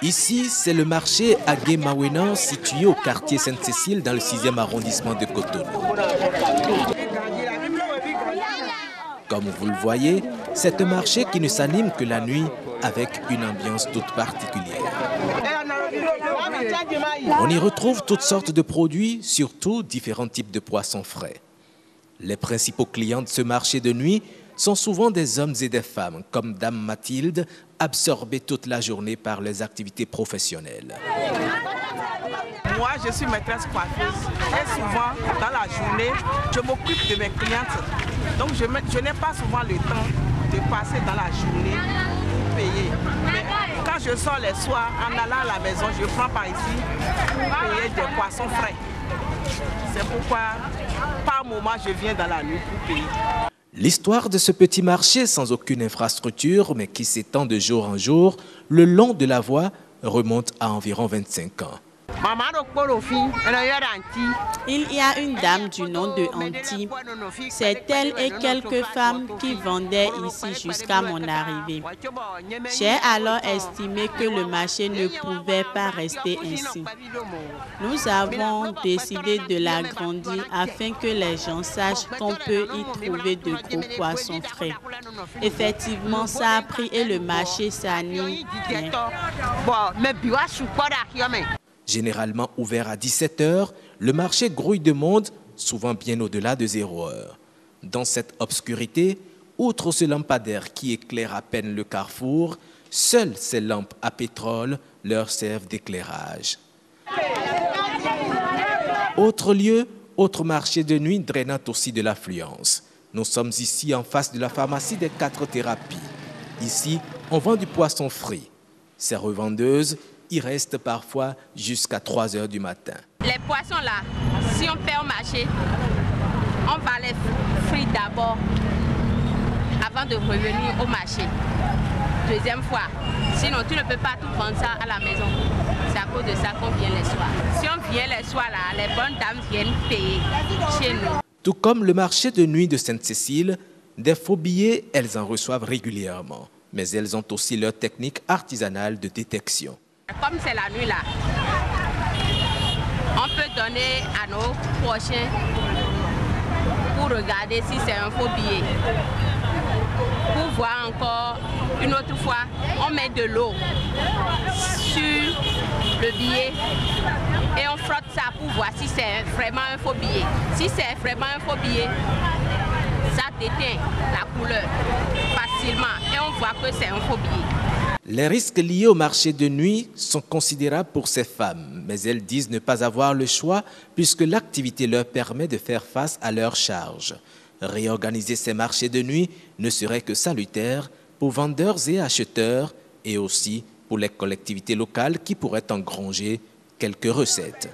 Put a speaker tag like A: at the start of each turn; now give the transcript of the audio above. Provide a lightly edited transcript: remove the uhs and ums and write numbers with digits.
A: Ici, c'est le marché Agué-Mawénan, situé au quartier Sainte-Cécile dans le 6e arrondissement de Cotonou. Comme vous le voyez, c'est un marché qui ne s'anime que la nuit avec une ambiance toute particulière. On y retrouve toutes sortes de produits, surtout différents types de poissons frais. Les principaux clients de ce marché de nuit sont souvent des hommes et des femmes, comme Dame Mathilde, absorbés toute la journée par les activités professionnelles.
B: Moi, je suis maîtresse coiffeuse et souvent, dans la journée, je m'occupe de mes clientes. Donc, je n'ai pas souvent le temps de passer dans la journée pour payer. Mais quand je sors les soirs, en allant à la maison, je prends par ici pour payer des poissons frais. C'est pourquoi, par moment, je viens dans la nuit pour payer.
A: L'histoire de ce petit marché sans aucune infrastructure, mais qui s'étend de jour en jour, le long de la voie, remonte à environ 25 ans.
C: Il y a une dame du nom de Anti. C'est elle et quelques femmes qui vendaient ici jusqu'à mon arrivée. J'ai alors estimé que le marché ne pouvait pas rester ainsi. Nous avons décidé de l'agrandir afin que les gens sachent qu'on peut y trouver de gros poissons frais. Effectivement, ça a pris et le marché s'anime bien.
A: Généralement ouvert à 17 h, le marché grouille de monde, souvent bien au-delà de 0 h. Dans cette obscurité, outre ce lampadaire qui éclaire à peine le carrefour, seules ces lampes à pétrole leur servent d'éclairage. Autre lieu, autre marché de nuit drainant aussi de l'affluence. Nous sommes ici en face de la pharmacie des 4 thérapies. Ici, on vend du poisson frit. Ces revendeuses y restent parfois jusqu'à 3 h du matin.
D: Les poissons là, si on paie au marché, on va les frire d'abord avant de revenir au marché. Deuxième fois, sinon tu ne peux pas tout vendre ça à la maison. C'est à cause de ça qu'on vient les soirs. Si on vient les soirs là, les bonnes dames viennent payer chez nous.
A: Tout comme le marché de nuit de Sainte-Cécile, des faux billets, elles en reçoivent régulièrement. Mais elles ont aussi leur technique artisanale de détection.
D: Comme c'est la nuit là, on peut donner à nos prochains pour regarder si c'est un faux billet. Pour voir encore une autre fois, on met de l'eau sur le billet et on frotte ça pour voir si c'est vraiment un faux billet. Si c'est vraiment un faux billet, ça déteint la couleur facilement et on voit que c'est un faux billet.
A: Les risques liés au marché de nuit sont considérables pour ces femmes, mais elles disent ne pas avoir le choix puisque l'activité leur permet de faire face à leurs charges. Réorganiser ces marchés de nuit ne serait que salutaire pour vendeurs et acheteurs et aussi pour les collectivités locales qui pourraient engranger quelques recettes.